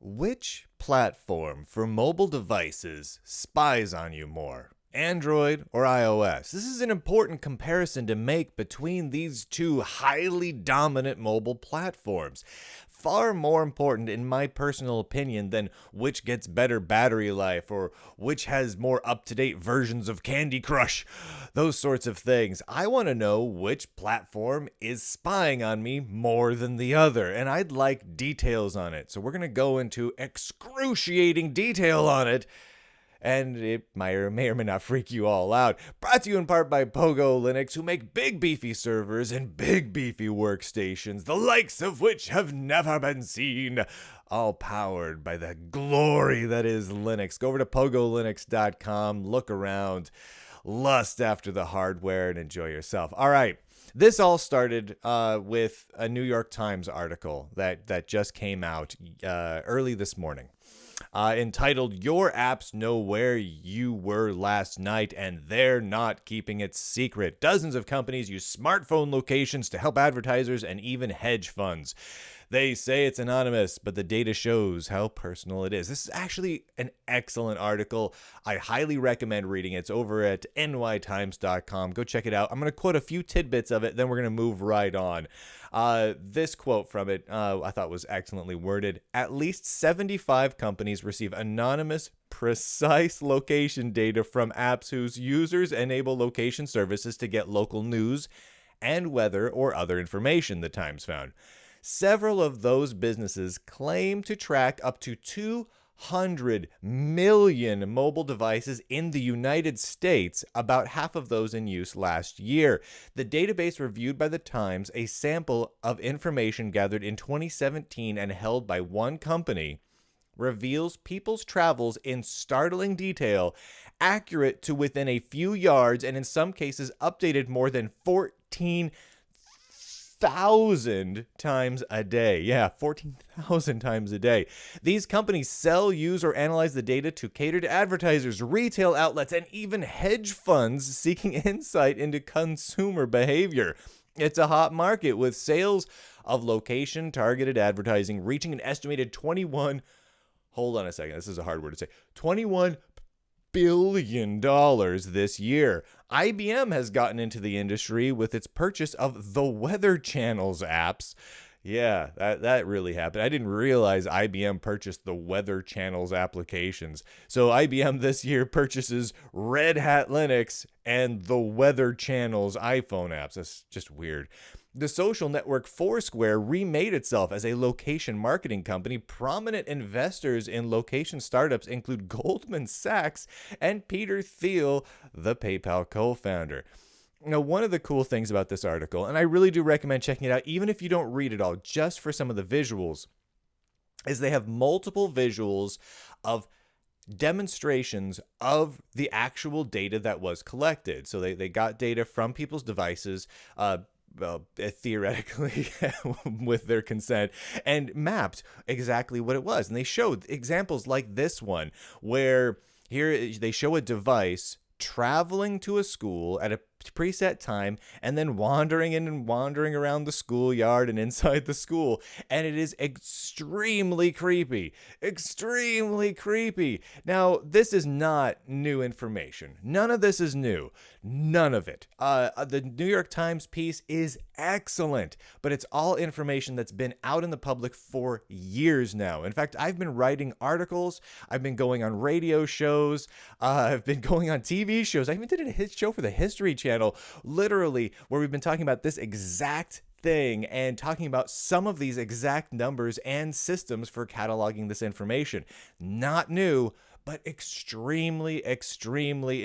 Which platform for mobile devices spies on you more? Android or iOS? This is an important comparison to make between these two highly dominant mobile platforms. Far more important, in my personal opinion, than which gets better battery life or which has more up-to-date versions of Candy Crush. Those sorts of things. I want to know which platform is spying on me more than the other, and I'd like details on it. So we're going to go into excruciating detail on it. And it may or may not freak you all out. Brought to you in part by Pogo Linux, who make big beefy servers and big beefy workstations, the likes of which have never been seen. All powered by the glory that is Linux. Go over to pogolinux.com, look around, lust after the hardware, and enjoy yourself. All right. This all started with a New York Times article that just came out early this morning. Entitled, "Your Apps Know Where You Were Last Night and They're Not Keeping It Secret. Dozens of companies use smartphone locations to help advertisers and even hedge funds. They say it's anonymous, but the data shows how personal it is." This is actually an excellent article. I highly recommend reading it. It's over at nytimes.com. Go check it out. I'm going to quote a few tidbits of it, then we're going to move right on. This quote from it I thought was excellently worded. "At least 75 companies receive anonymous, precise location data from apps whose users enable location services to get local news and weather or other information," the Times found. Several of those businesses claim to track up to 200 million mobile devices in the United States, about half of those in use last year. The database reviewed by the Times, a sample of information gathered in 2017 and held by one company, reveals people's travels in startling detail, accurate to within a few yards, and in some cases updated more than 14,000 times a day. Yeah, 14,000 times a day. These companies sell, use, or analyze the data to cater to advertisers, retail outlets, and even hedge funds seeking insight into consumer behavior. It's a hot market, with sales of location-targeted advertising reaching an estimated 21... Hold on a second. This is a hard word to say. $21 billion this year. IBM has gotten into the industry with its purchase of the Weather Channel's apps. Yeah, that really happened. I didn't realize IBM purchased the Weather Channel's applications. So IBM this year purchases Red Hat Linux and the Weather Channel's iPhone apps. That's just weird. The social network Foursquare remade itself as a location marketing company. Prominent investors in location startups include Goldman Sachs and Peter Thiel, the PayPal co-founder. Now, one of the cool things about this article, and I really do recommend checking it out, even if you don't read it all, just for some of the visuals, is they have multiple visuals of demonstrations of the actual data that was collected. So they got data from people's devices, theoretically with their consent, and mapped exactly what it was. And they showed examples like this one, where here they show a device traveling to a school at a preset time and then wandering in and wandering around the schoolyard and inside the school, and it is extremely creepy. Now, this is not new information. None of this is new. None of it. The New York Times piece is excellent, but it's all information that's been out in the public for years now. In fact, I've been writing articles, I've been going on radio shows, I've been going on TV shows. I even did a hit show for the History Channel, literally, where we've been talking about this exact thing and talking about some of these exact numbers and systems for cataloging this information. Not new, but extremely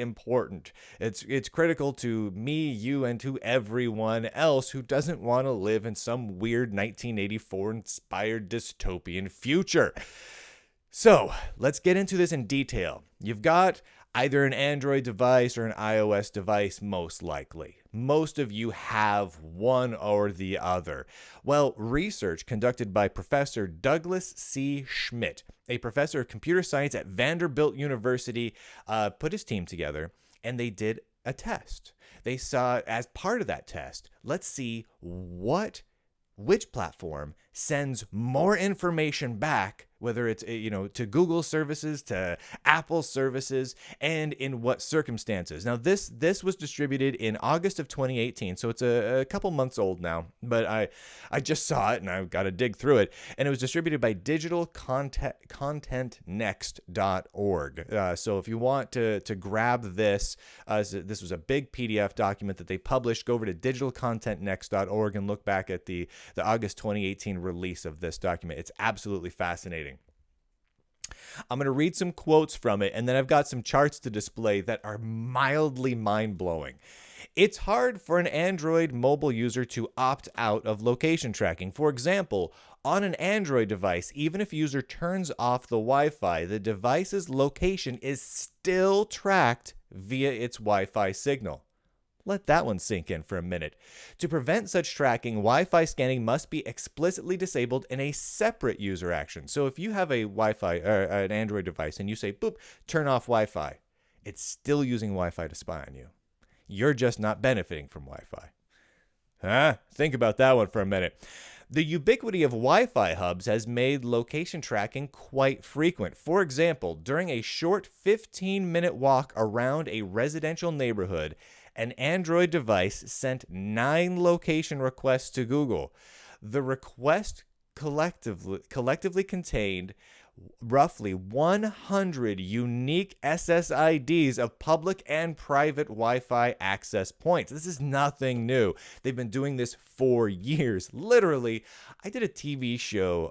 important. It's critical to me, you, and to everyone else who doesn't want to live in some weird 1984 inspired dystopian future. So let's get into this in detail. You've got either an Android device or an iOS device, most likely. Most of you have one or the other. Well, research conducted by Professor Douglas C. Schmidt, a professor of computer science at Vanderbilt University, put his team together, and they did a test. They saw, as part of that test, let's see which platform sends more information back, whether it's, to Google services, to Apple services, and in what circumstances. Now, this was distributed in August of 2018, so it's a couple months old now, but I just saw it and I've got to dig through it, and it was distributed by digitalcontentnext.org. So if you want to grab this, this was a big PDF document that they published. Go over to digitalcontentnext.org and look back at the August 2018 release of this document. It's absolutely fascinating. I'm going to read some quotes from it, and then I've got some charts to display that are mildly mind-blowing. It's hard for an Android mobile user to opt out of location tracking. For example, on an Android device, even if a user turns off the Wi-Fi, the device's location is still tracked via its Wi-Fi signal. Let that one sink in for a minute. To prevent such tracking, Wi-Fi scanning must be explicitly disabled in a separate user action. So if you have a Wi-Fi or an Android device and you say, boop, turn off Wi-Fi, it's still using Wi-Fi to spy on you. You're just not benefiting from Wi-Fi. Think about that one for a minute. The ubiquity of Wi-Fi hubs has made location tracking quite frequent. For example, during a short 15-minute walk around a residential neighborhood, an Android device sent 9 location requests to Google. The request collectively contained roughly 100 unique SSIDs of public and private Wi-Fi access points. This is nothing new. They've been doing this for years. Literally, I did a TV show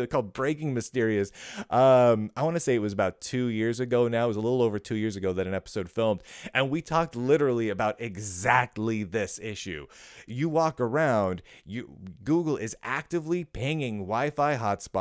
called Breaking Mysterious. I want to say it was about 2 years ago now. It was a little over 2 years ago that an episode filmed. And we talked literally about exactly this issue. You walk around, Google is actively pinging Wi-Fi hotspots,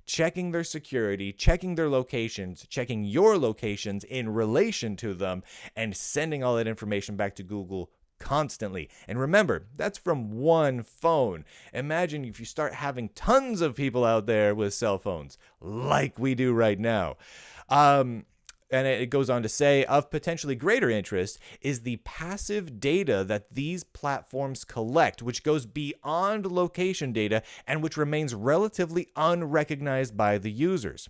checking their security, checking their locations, checking your locations in relation to them, and sending all that information back to Google constantly. And remember, that's from one phone. Imagine if you start having tons of people out there with cell phones, like we do right now. And it goes on to say, of potentially greater interest is the passive data that these platforms collect, which goes beyond location data and which remains relatively unrecognized by the users.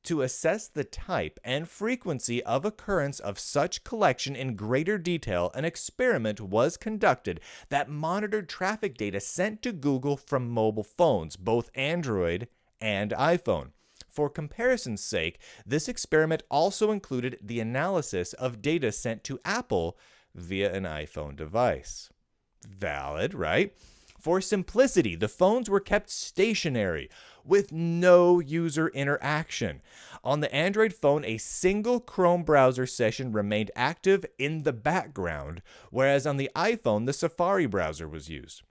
To assess the type and frequency of occurrence of such collection in greater detail, an experiment was conducted that monitored traffic data sent to Google from mobile phones, both Android and iPhone. For comparison's sake, this experiment also included the analysis of data sent to Apple via an iPhone device. Valid, right? For simplicity, the phones were kept stationary with no user interaction. On the Android phone, a single Chrome browser session remained active in the background, whereas on the iPhone, the Safari browser was used.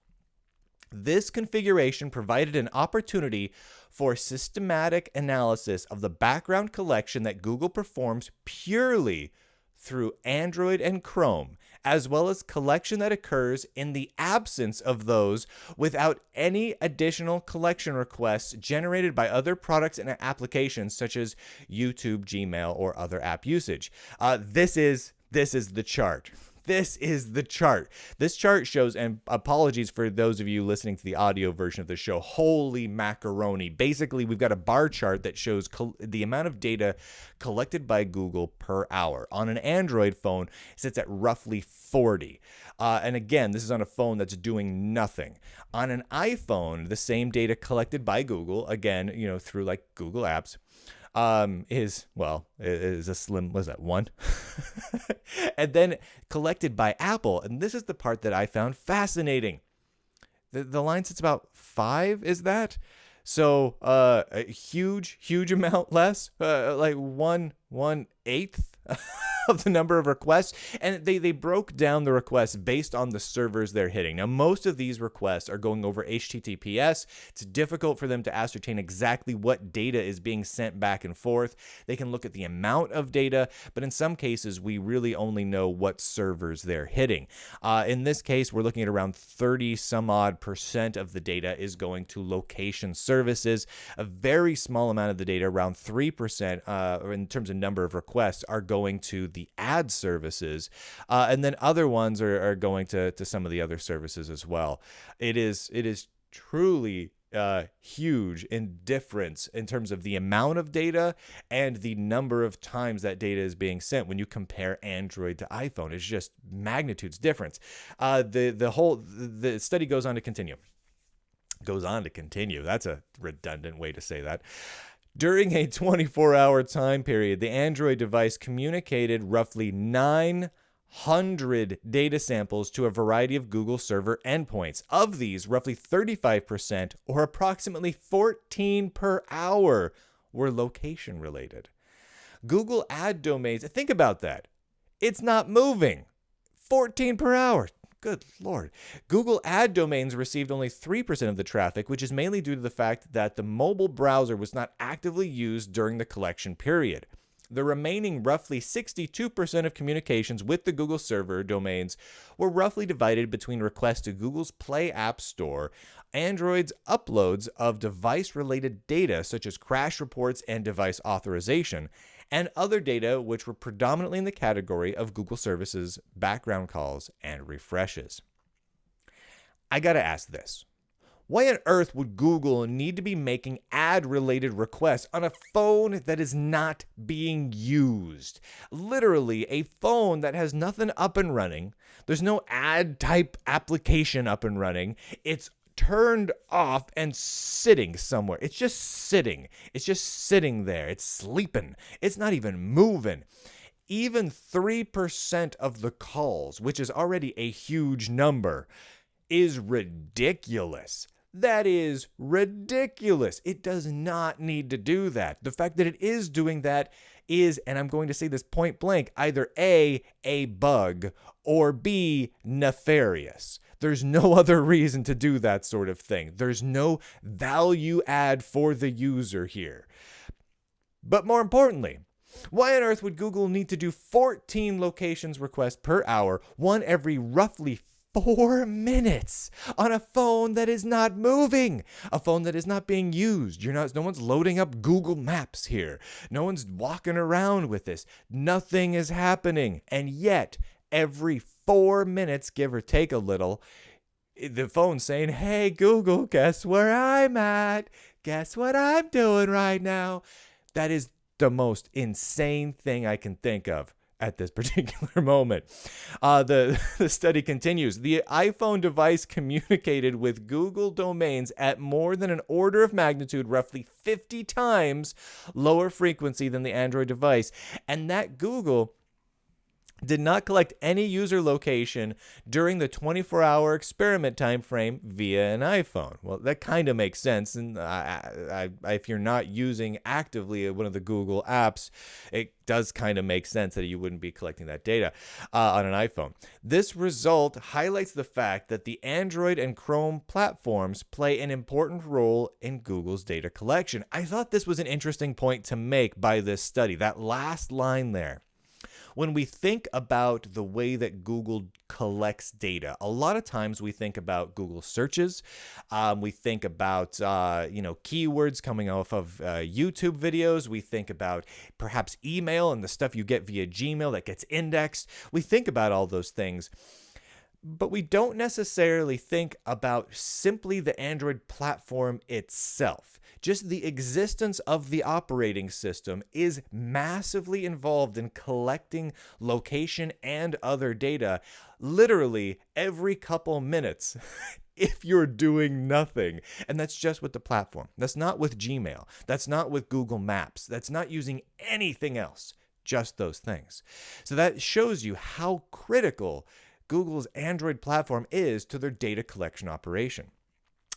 This configuration provided an opportunity for systematic analysis of the background collection that Google performs purely through Android and Chrome, as well as collection that occurs in the absence of those without any additional collection requests generated by other products and applications such as YouTube, Gmail, or other app usage. This is the chart. This is the chart. This chart shows, and apologies for those of you listening to the audio version of the show, holy macaroni. Basically, we've got a bar chart that shows the amount of data collected by Google per hour. On an Android phone, it sits at roughly 40. And again, this is on a phone that's doing nothing. On an iPhone, the same data collected by Google, again, through like Google Apps, is a slim, what is that, 1? And then collected by Apple, and this is the part that I found fascinating. The line sits about 5, is that? So a huge amount less, like 1/8 of the number of requests, and they broke down the requests based on the servers they're hitting. Now, most of these requests are going over HTTPS. It's difficult for them to ascertain exactly what data is being sent back and forth. They can look at the amount of data, but in some cases, we really only know what servers they're hitting. In this case, we're looking at around 30 some odd % of the data is going to location services. A very small amount of the data, around 3%, in terms of number of requests, are going to the ad services, and then other ones are going to some of the other services as well. It is truly huge in difference in terms of the amount of data and the number of times that data is being sent when you compare Android to iPhone. It's just magnitudes difference. The study goes on to continue. That's a redundant way to say that. During a 24-hour time period, the Android device communicated roughly 900 data samples to a variety of Google server endpoints. Of these, roughly 35%, or approximately 14 per hour, were location related. Google ad domains, think about that. It's not moving. 14 per hour. Good Lord. Google ad domains received only 3% of the traffic, which is mainly due to the fact that the mobile browser was not actively used during the collection period. The remaining roughly 62% of communications with the Google server domains were roughly divided between requests to Google's Play App Store, Android's uploads of device-related data such as crash reports and device authorization, and other data which were predominantly in the category of Google services, background calls, and refreshes. I gotta ask this. Why on earth would Google need to be making ad-related requests on a phone that is not being used? Literally, a phone that has nothing up and running. There's no ad-type application up and running. It's turned off and sitting somewhere. It's just sitting. It's just sitting there. It's sleeping. It's not even moving. Even 3% of the calls, which is already a huge number, is ridiculous. That is ridiculous. It does not need to do that. The fact that it is doing that is, and I'm going to say this point blank, either A, a bug, or B, nefarious. There's no other reason to do that sort of thing. There's no value add for the user here. But more importantly, why on earth would Google need to do 14 locations requests per hour, one every roughly 4 minutes, on a phone that is not moving, a phone that is not being used? No one's loading up Google Maps here. No one's walking around with this. Nothing is happening. And yet, every 4 minutes, give or take a little, the phone's saying, hey, Google, guess where I'm at? Guess what I'm doing right now? That is the most insane thing I can think of at this particular moment. The study continues. The iPhone device communicated with Google domains at more than an order of magnitude, roughly 50 times lower frequency than the Android device, and that Google did not collect any user location during the 24-hour experiment time frame via an iPhone. Well, that kind of makes sense. And if you're not using actively one of the Google apps, it does kind of make sense that you wouldn't be collecting that data on an iPhone. This result highlights the fact that the Android and Chrome platforms play an important role in Google's data collection. I thought this was an interesting point to make by this study, that last line there. When we think about the way that Google collects data, a lot of times we think about Google searches. We think about, keywords coming off of YouTube videos. We think about perhaps email and the stuff you get via Gmail that gets indexed. We think about all those things. But we don't necessarily think about simply the Android platform itself. Just the existence of the operating system is massively involved in collecting location and other data literally every couple minutes if you're doing nothing. And that's just with the platform. That's not with Gmail. That's not with Google Maps. That's not using anything else, just those things. So that shows you how critical Google's Android platform is to their data collection operation.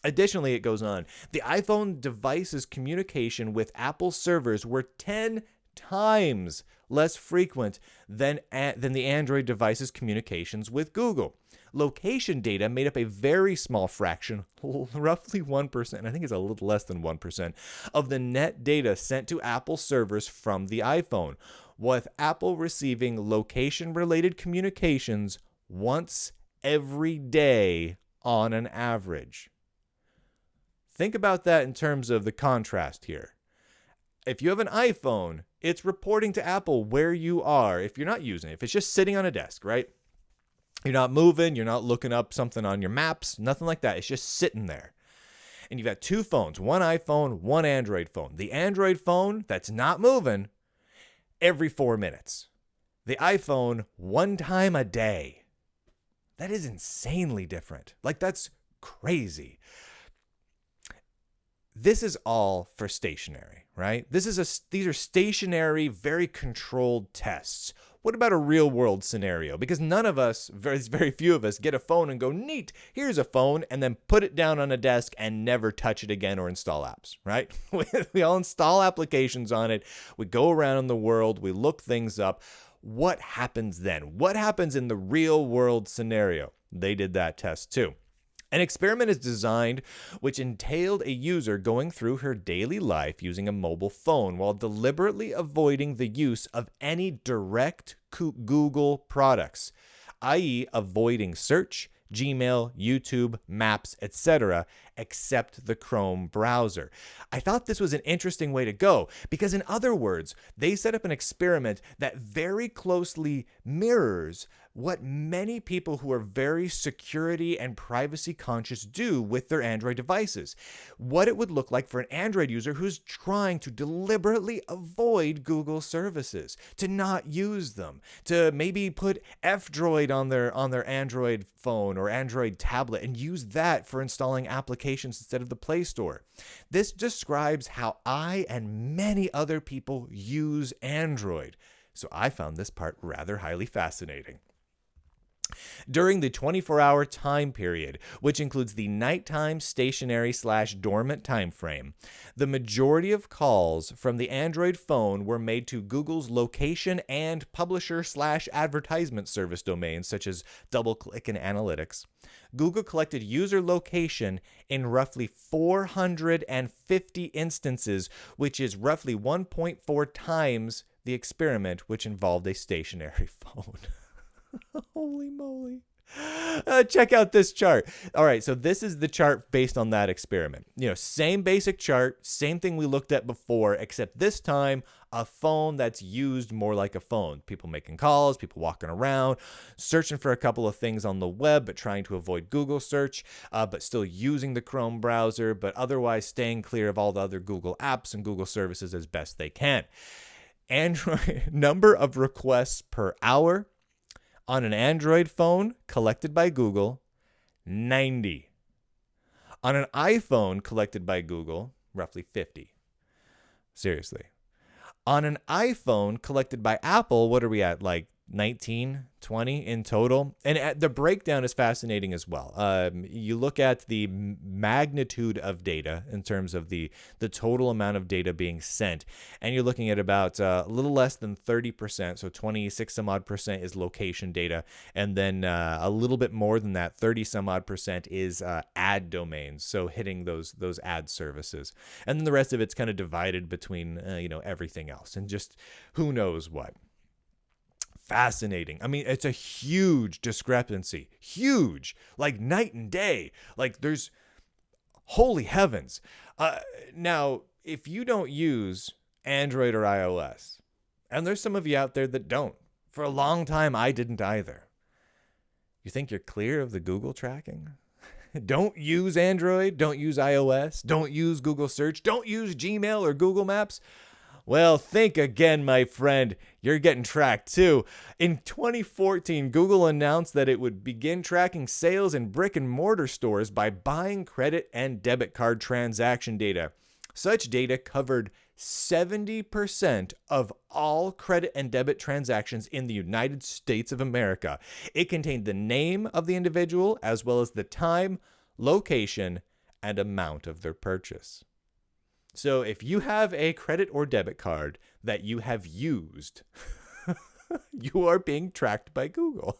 Additionally, it goes on, the iPhone device's communication with Apple servers were 10 times less frequent than the Android device's communications with Google. Location data made up a very small fraction, roughly 1%, I think it's a little less than 1%, of the net data sent to Apple servers from the iPhone, with Apple receiving location-related communications once every day on an average. Think about that in terms of the contrast here. If you have an iPhone, It's reporting to Apple where you are if you're not using it. If it's just sitting on a desk, right? You're not moving, you're not looking up something on your maps, nothing like that. It's just sitting there. And you've got two phones, one iPhone, one Android phone. The Android phone that's not moving every 4 minutes. The iPhone, one time a day. That is insanely different. Like, that's crazy. This is all for stationary, right? These are stationary, very controlled tests. What about a real world scenario? Because none of us, very few of us, get a phone and go, neat, here's a phone, and then put it down on a desk and never touch it again or install apps, right? We all install applications on it. We go around the world. We look things up. What happens then? What happens in the real world scenario? They did that test too. An experiment is designed which entailed a user going through her daily life using a mobile phone while deliberately avoiding the use of any direct Google products, i.e. avoiding search, Gmail, YouTube, Maps, etc., except the Chrome browser. I thought this was an interesting way to go because, in other words, they set up an experiment that very closely mirrors what many people who are very security and privacy conscious do with their Android devices. What it would look like for an Android user who's trying to deliberately avoid Google services, to not use them, to maybe put F-Droid on their Android phone or Android tablet and use that for installing applications instead of the Play Store. This describes how I and many other people use Android. So I found this part rather highly fascinating. During the 24-hour time period, which includes the nighttime stationary/dormant time frame, the majority of calls from the Android phone were made to Google's location and publisher/advertisement service domains such as DoubleClick and Analytics. Google collected user location in roughly 450 instances, which is roughly 1.4 times the experiment, which involved a stationary phone. Holy moly. Check out this chart. All right, so this is the chart based on that experiment. Same basic chart, same thing we looked at before, except this time a phone that's used more like a phone. People making calls, people walking around, searching for a couple of things on the web, but trying to avoid Google search, but still using the Chrome browser, but otherwise staying clear of all the other Google apps and Google services as best they can. Android number of requests per hour on an Android phone collected by Google, 90. On an iPhone collected by Google, roughly 50. Seriously. On an iPhone collected by Apple, what are we at? Like 19, 20 in total. And the breakdown is fascinating as well. You look at the magnitude of data in terms of the total amount of data being sent, and you're looking at about a little less than 30%, so 26 some odd percent is location data, and then a little bit more than that, 30 some odd percent is ad domains, so hitting those ad services. And then the rest of it's kind of divided between everything else and just who knows what. Fascinating. I mean, it's a huge discrepancy. Huge. Like night and day. Like there's holy heavens. Now, if you don't use Android or iOS, and there's some of you out there that don't, for a long time I didn't either. You think you're clear of the Google tracking? Don't use Android, don't use iOS, don't use Google Search, don't use Gmail or Google Maps. Well, think again, my friend. You're getting tracked too. In 2014, Google announced that it would begin tracking sales in brick and mortar stores by buying credit and debit card transaction data. Such data covered 70% of all credit and debit transactions in the United States of America. It contained the name of the individual as well as the time, location, and amount of their purchase. So if you have a credit or debit card that you have used, you are being tracked by Google.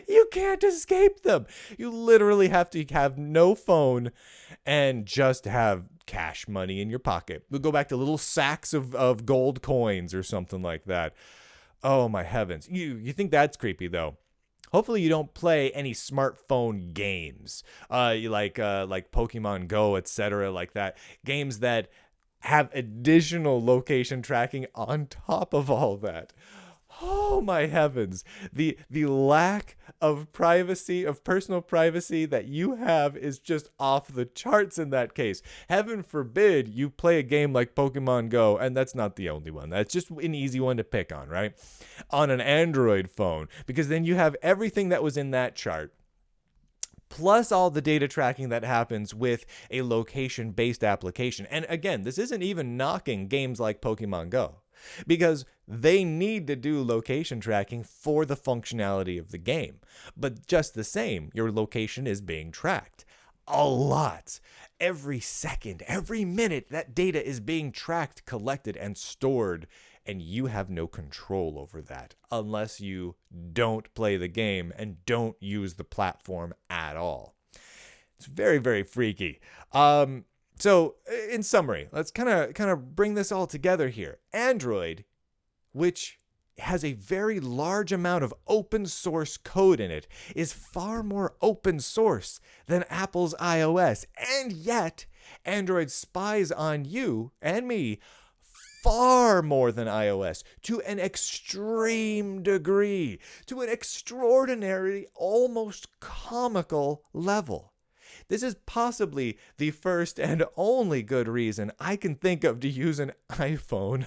You can't escape them. You literally have to have no phone and just have cash money in your pocket. We'll go back to little sacks of gold coins or something like that. Oh my heavens. You think that's creepy though? Hopefully you don't play any smartphone games, like Pokemon Go, etc., like that. Games that have additional location tracking on top of all that. Oh my heavens. The lack of privacy, of personal privacy that you have is just off the charts in that case. Heaven forbid you play a game like Pokemon Go, and that's not the only one. That's just an easy one to pick on, right? On an Android phone, because then you have everything that was in that chart, plus all the data tracking that happens with a location-based application. And again, this isn't even knocking games like Pokemon Go, because they need to do location tracking for the functionality of the game. But just the same, your location is being tracked a lot. Every second, every minute, that data is being tracked, collected, and stored, and you have no control over that unless you don't play the game and don't use the platform at all. It's very, very freaky. So in summary, let's kind of bring this all together here. Android, which has a very large amount of open source code in it, is far more open source than Apple's iOS. And yet, Android spies on you and me far more than iOS, to an extreme degree, to an extraordinary, almost comical level. This is possibly the first and only good reason I can think of to use an iPhone.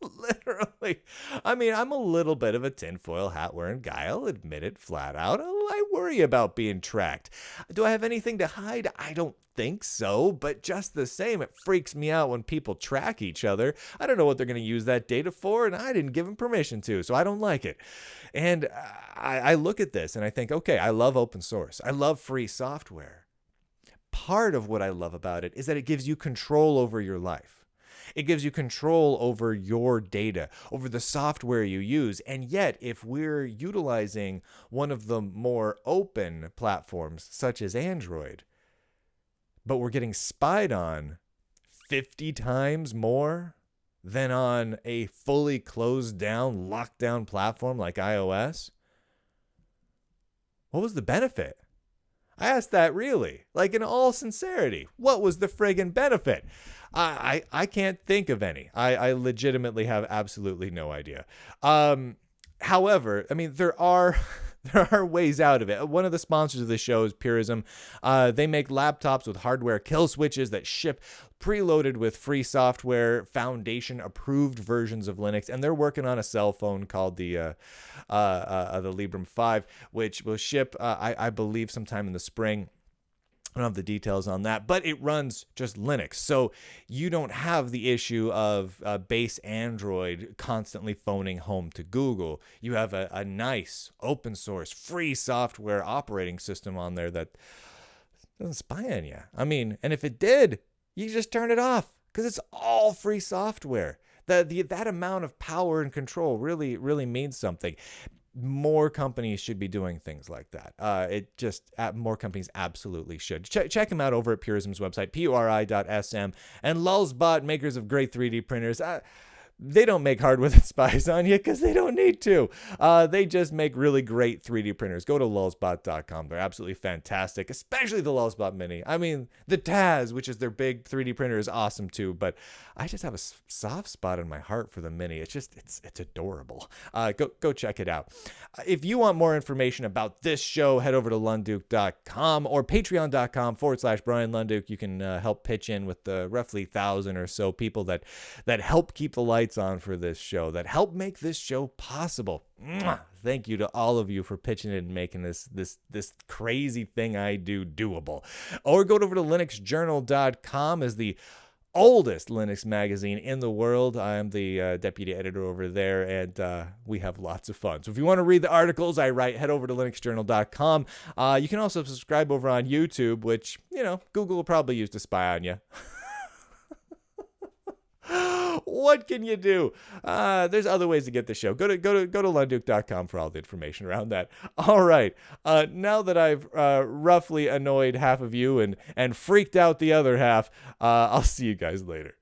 Literally. I mean, I'm a little bit of a tinfoil hat wearing guy. I'll admit it flat out. I worry about being tracked. Do I have anything to hide? I don't think so, but just the same, it freaks me out when people track each other. I don't know what they're going to use that data for, and I didn't give them permission to, so I don't like it. And I look at this and I think, okay, I love open source. I love free software. Part of what I love about it is that it gives you control over your life. It gives you control over your data, over the software you use. And yet, if we're utilizing one of the more open platforms, such as Android, but we're getting spied on 50 times more than on a fully closed down, locked down platform like iOS, what was the benefit? I asked that really, like in all sincerity. What was the friggin' benefit? I can't think of any. I legitimately have absolutely no idea. However, I mean, there are ways out of it. One of the sponsors of the show is Purism. They make laptops with hardware kill switches that ship preloaded with free software, foundation approved versions of Linux, and they're working on a cell phone called the Librem 5, which will ship, I believe, sometime in the spring. I don't have the details on that, but it runs just Linux. So you don't have the issue of base Android constantly phoning home to Google. You have a nice open source free software operating system on there that doesn't spy on you. I mean, and if it did, you just turn it off because it's all free software. That amount of power and control really means something. More companies should be doing things like that. More companies absolutely should. Check them out over at Purism's website, puri.sm, and Lulzbot, makers of great 3D printers. They don't make hardware that spies on you because they don't need to. They just make really great 3D printers. Go to lulzbot.com. They're absolutely fantastic, especially the Lulzbot Mini. I mean, the Taz, which is their big 3D printer, is awesome too, but I just have a soft spot in my heart for the Mini. It's adorable. Go check it out. If you want more information about this show, head over to lunduke.com or patreon.com/Brian Lunduke. You can help pitch in with the roughly 1,000 or so people that help keep the lights on for this show, that help make this show possible. Thank you to all of you for pitching it and making this crazy thing I do doable. Or go over to linuxjournal.com as the oldest Linux magazine in the world. I am the deputy editor over there, and we have lots of fun. So if you want to read the articles I write, head over to linuxjournal.com. You can also subscribe over on YouTube, which, Google will probably use to spy on you. What can you do? There's other ways to get the show. Go to lunduke.com for all the information around that. All right. Now that I've roughly annoyed half of you and freaked out the other half, I'll see you guys later.